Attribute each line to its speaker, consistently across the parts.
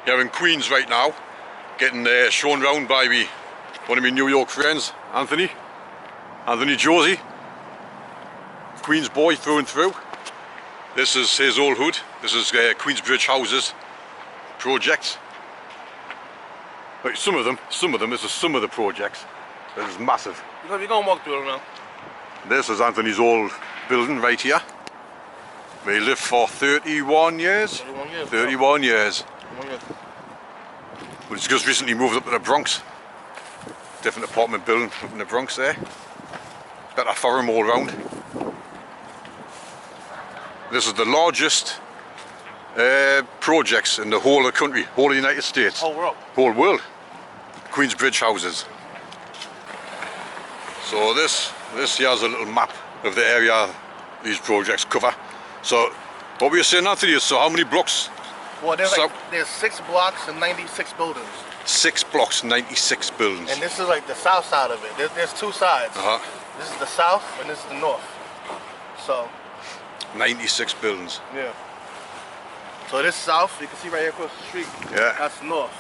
Speaker 1: Here in Queens right now, getting shown round by one of my New York friends, Anthony Josey, Queens boy through and through. This is his old hood. This is Queensbridge Houses projects. Like some of them, this is some of the projects. This is massive.
Speaker 2: You're gonna walk through it now. This
Speaker 1: is Anthony's old building right here. We lived for 31 years. 31 years. We've just recently moved up to the Bronx. Different apartment building up in the Bronx there. Better for him all round. This is the largest projects in the whole of the country, whole of the United States.
Speaker 2: Whole world.
Speaker 1: Whole world. Queensbridge Houses. So this here's a little map of the area these projects cover. So what were you saying, Anthony? So how many blocks?
Speaker 2: Well, there's 6 blocks and 96 buildings.
Speaker 1: 6 blocks, 96 buildings.
Speaker 2: And this is like the south side of it. There's 2 sides. This is the south and this is the north. So
Speaker 1: 96 buildings.
Speaker 2: Yeah. So this south, you can see right here across the street.
Speaker 1: Yeah.
Speaker 2: That's north.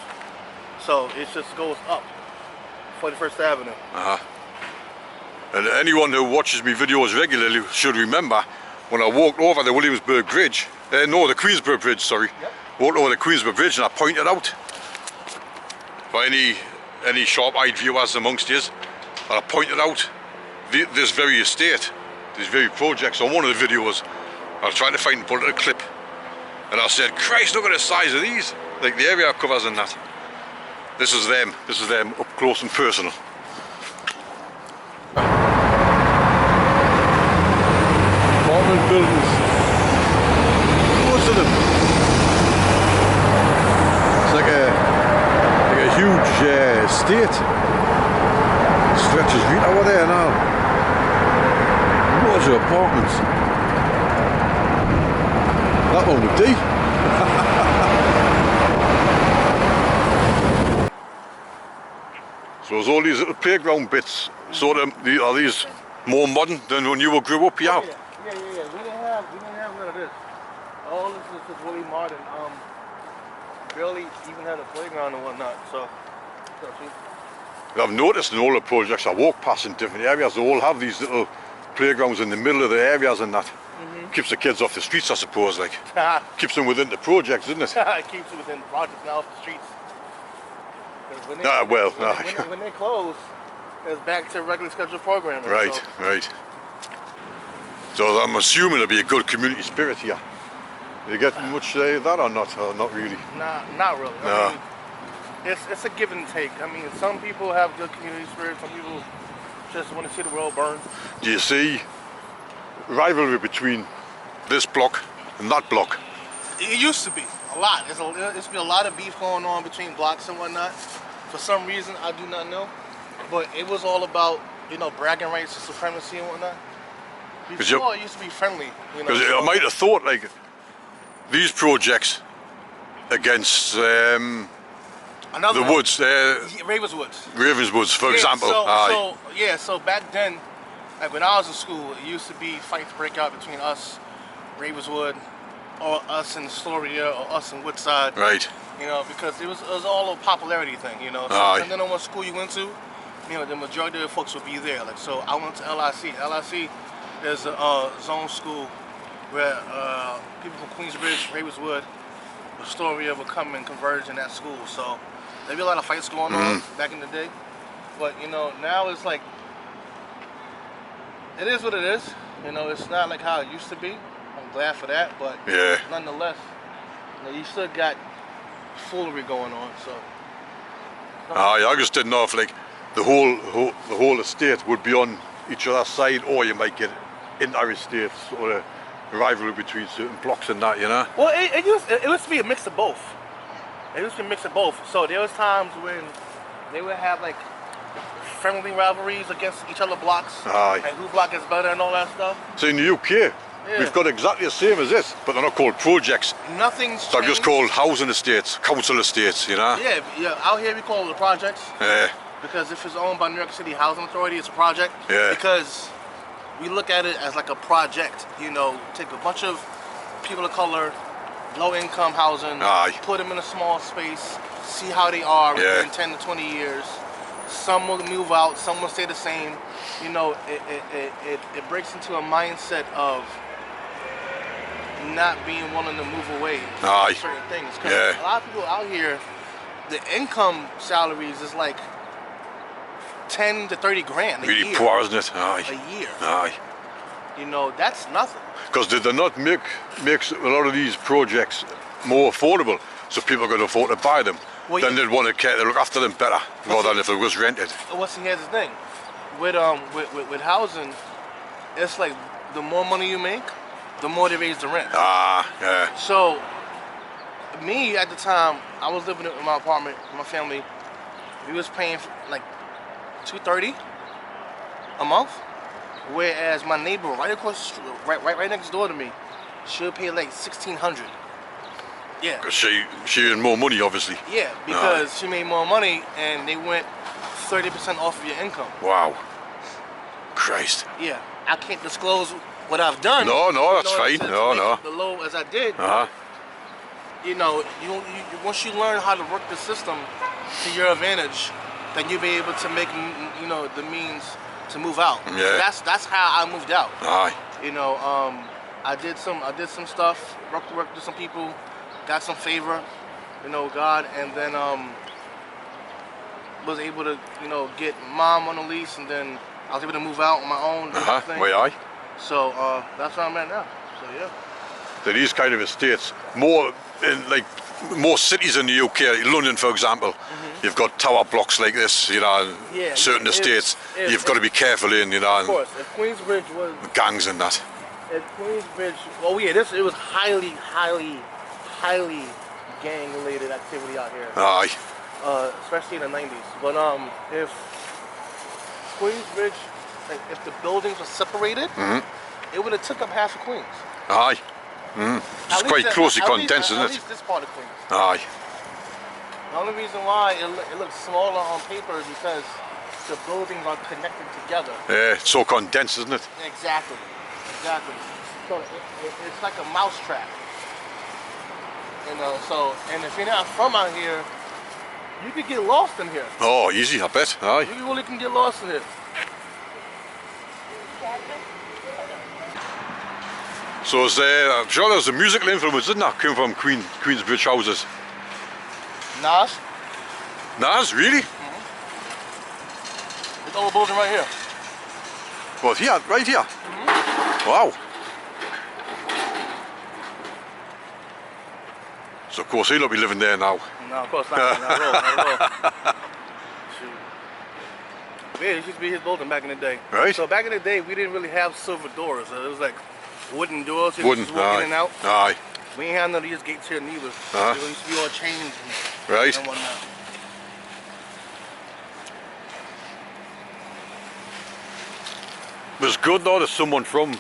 Speaker 2: So it just goes up 41st Avenue.
Speaker 1: And anyone who watches me videos regularly should remember when I walked over the Williamsburg Bridge, the Queensborough Bridge, sorry.
Speaker 2: Yep.
Speaker 1: Walked over the Queensborough Bridge and I pointed out for any sharp-eyed viewers amongst you, and I pointed out this very estate, these very projects on one of the videos. I was trying to find and put a clip, and I said, Christ, look at the size of these, like the area covers and that. This is them up close and personal. Apartment buildings, loads of them. It's like a huge estate. Stretches right over there now. Loads of apartments. That one would do. So there's all these little playground bits. So are these more modern than when you grew up here?
Speaker 2: Yeah. We didn't have none of this. All this is just really modern. Barely even had a playground and whatnot. So
Speaker 1: I've noticed in all the projects I walk past in different areas, they all have these little playgrounds in the middle of the areas and that. Keeps the kids off the streets, I suppose, like. Keeps them within the projects, doesn't it?
Speaker 2: It keeps them within the projects, not off the streets. When they close, it's back to regular scheduled programming.
Speaker 1: Right. So I'm assuming there'll be a good community spirit here. You get much of that or not? Or not really?
Speaker 2: Nah, not really. I mean, it's a give and take. I mean, some people have good community spirit. Some people just want to see the world burn.
Speaker 1: Do you see rivalry between this block and that block?
Speaker 2: It used to be a lot. There's been a lot of beef going on between blocks and whatnot. For some reason, I do not know. But it was all about, bragging rights and supremacy and whatnot. Before, it used to be friendly.
Speaker 1: Because I might have thought, like, these projects against the woods, Ravenswoods, for example.
Speaker 2: So back then, like when I was in school, it used to be fights break out between us, Ravenswood, or us in Astoria, or us in Woodside.
Speaker 1: Right.
Speaker 2: Because it was all a popularity thing, So depending on what school you went to, the majority of the folks would be there. Like, so I went to LIC. LIC, there's a zone school where people from Queensbridge, Ravenswood, Astoria would come and converge in that school. So there'd be a lot of fights going on back in the day. But, now it's like, it is what it is. It's not like how it used to be. I'm glad for that, but nonetheless, you still got foolery going on. So.
Speaker 1: I just didn't know if like the whole estate would be on each other's side, or you might get inter-estate sort of rivalry between certain blocks and that,
Speaker 2: Well, it used to be a mix of both. It used to be a mix of both. So there was times when they would have like friendly rivalries against each other blocks, and who block is better and all that stuff.
Speaker 1: So in the UK, we've got exactly the same as this, but they're not called projects.
Speaker 2: Nothing's changed.
Speaker 1: They're just called housing estates, council estates,
Speaker 2: Yeah, out here we call it the projects.
Speaker 1: Yeah.
Speaker 2: Because if it's owned by New York City Housing Authority, it's a project.
Speaker 1: Yeah.
Speaker 2: Because we look at it as like a project, take a bunch of people of color, low-income housing, put them in a small space, see how they are in 10 to 20 years. Some will move out, some will stay the same. You know, it breaks into a mindset of not being willing to move away from certain things. Because a lot of people out here, the income salaries is like 10 to 30 grand a year.
Speaker 1: Really poor, isn't it?
Speaker 2: A year. You know, that's nothing.
Speaker 1: Because did they not make a lot of these projects more affordable, so people could afford to buy them? Well, then they'd want to care to look after them better, rather than if it was rented.
Speaker 2: Here's the thing, with housing, it's like the more money you make, the more they raise the rent. So, me at the time, I was living in my apartment with my family. We was paying like $230 a month, whereas my neighbor right across the street, right next door to me, she'll pay like $1,600. Yeah.
Speaker 1: Because she earned more money, obviously.
Speaker 2: Yeah, because she made more money, and they went 30% off of your income.
Speaker 1: Wow. Christ.
Speaker 2: Yeah, I can't disclose what I've done.
Speaker 1: No, that's fine. No.
Speaker 2: The low as I did. You know, you once you learn how to work the system to your advantage, then you'll be able to make, you know, the means to move out. Yeah. That's how I moved out. You know, I did some stuff, worked with some people, got some favor, you know, God, and then was able to, you know, get mom on a lease, and then I was able to move out on my own. So that's where I'm at now. So yeah.
Speaker 1: So these kind of estates, more cities in the UK, like London for example, you've got tower blocks like this, you know, certain estates you've got to be careful in, you know.
Speaker 2: Of course, if Queensbridge was
Speaker 1: gangs and that.
Speaker 2: If Queensbridge, it was highly gang-related activity out here. Especially in the 90s. But if Queensbridge, like, if the buildings were separated, it would have took up half of Queens.
Speaker 1: It's quite closely condensed, isn't it?
Speaker 2: At least this part of Queens. The only reason why it looks smaller on paper is because the buildings are connected together.
Speaker 1: Yeah, it's so condensed, isn't it?
Speaker 2: Exactly. So it's like a mousetrap. You know, so, and if you're not from out here, you could get lost in here.
Speaker 1: Oh, easy, I bet.
Speaker 2: You really can get lost in here.
Speaker 1: So I'm sure there's a musical influence, isn't there, came from Queensbridge Houses?
Speaker 2: Nas.
Speaker 1: Nas, really?
Speaker 2: It's old building right here.
Speaker 1: Well, here, right here? Wow. So of course he'll not be living there now.
Speaker 2: No, of course not. Not at all. Yeah, it used to be his building back in the day.
Speaker 1: Right.
Speaker 2: So back in the day, we didn't really have silver doors. It was like wooden doors. You just walk in and out. We ain't have none of these gates here neither. It used to be all chains and whatnot.
Speaker 1: It's good though that someone from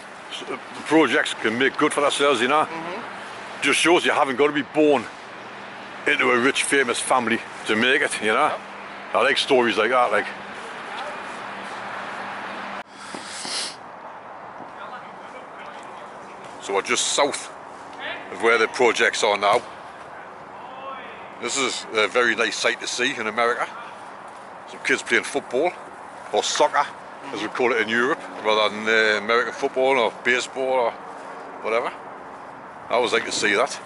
Speaker 1: the projects can make good for themselves, you know. Just shows you haven't got to be born into a rich, famous family to make it, you know. I like stories like that, like. So we're just south of where the projects are now. This is a very nice sight to see in America. Some kids playing football, or soccer, as we call it in Europe, rather than American football or baseball or whatever. I always like to see that.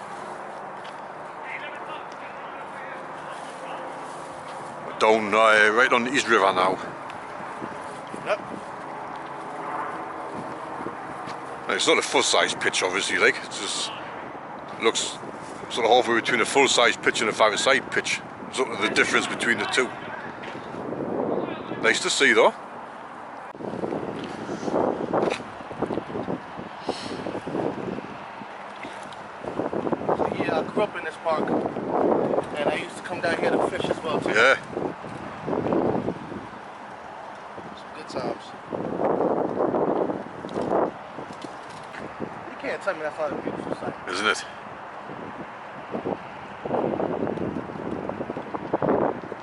Speaker 1: We're down right on the East River now.
Speaker 2: Yep.
Speaker 1: And it's not a full-size pitch, obviously. Like it just looks sort of halfway between a full-size pitch and a five-a-side pitch. Sort of the difference between the two. Nice to see, though.
Speaker 2: I grew up in this park, and I used to come down here to fish as well too.
Speaker 1: Yeah.
Speaker 2: Some good times. You can't tell me that's not a beautiful sight.
Speaker 1: Isn't it?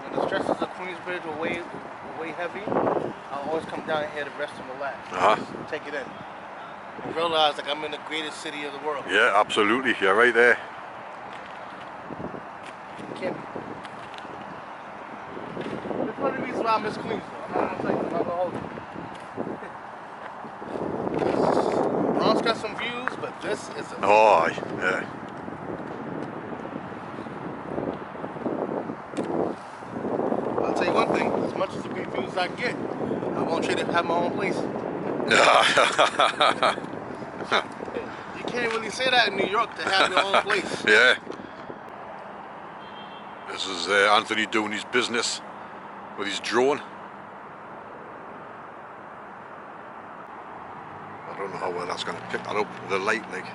Speaker 2: When the stresses of Queensbridge were way heavy, I always come down here to rest and relax. Take it in. And realize like I'm in the greatest city of the world.
Speaker 1: Yeah, absolutely. You're right there.
Speaker 2: I miss Queens though. I'm not gonna tell you, I'm not gonna hold you. Bronx got some views, but this is a...
Speaker 1: Oh, yeah.
Speaker 2: I'll tell you one thing, as much as the great views I get, I won't trade it to have my own place. You can't really say that in New York, to have your own place.
Speaker 1: Yeah. This is Anthony doing his business with his drone. I don't know how well that's going to pick that up with the light, like.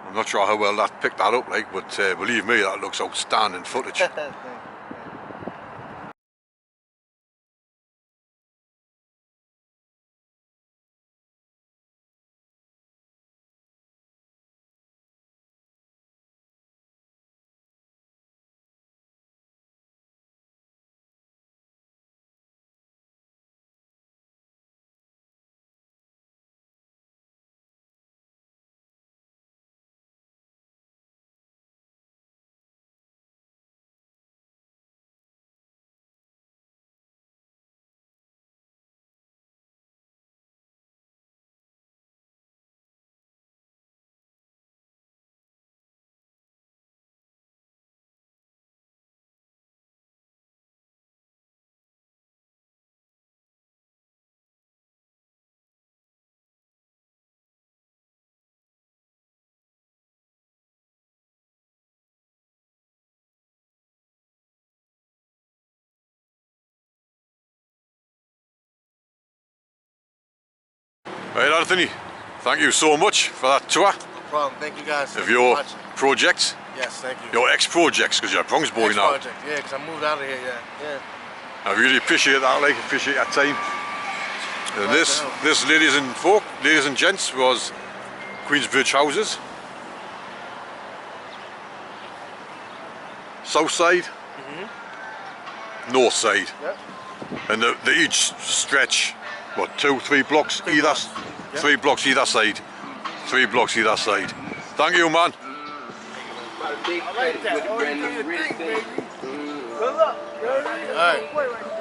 Speaker 1: I'm not sure how well that picked that up, like, but believe me, that looks outstanding footage. Right, Anthony, thank you so much for that tour.
Speaker 2: No problem. Thank you guys
Speaker 1: of
Speaker 2: for
Speaker 1: your
Speaker 2: watching.
Speaker 1: projects.
Speaker 2: Yes, thank you.
Speaker 1: Your ex-projects, because you're a Bronx boy now.
Speaker 2: Project, yeah, because I moved out of here, yeah.
Speaker 1: I really appreciate that, like, appreciate your time. And this, ladies and gents, was Queensbridge Houses. South side, north side.
Speaker 2: Yep.
Speaker 1: And they each stretch, what, 2-3 blocks
Speaker 2: Three
Speaker 1: either,
Speaker 2: blocks. Yep.
Speaker 1: 3 blocks either side. 3 blocks either side. Thank you, man.
Speaker 2: I like that. Oh, you do your thing, baby. Good luck. All right.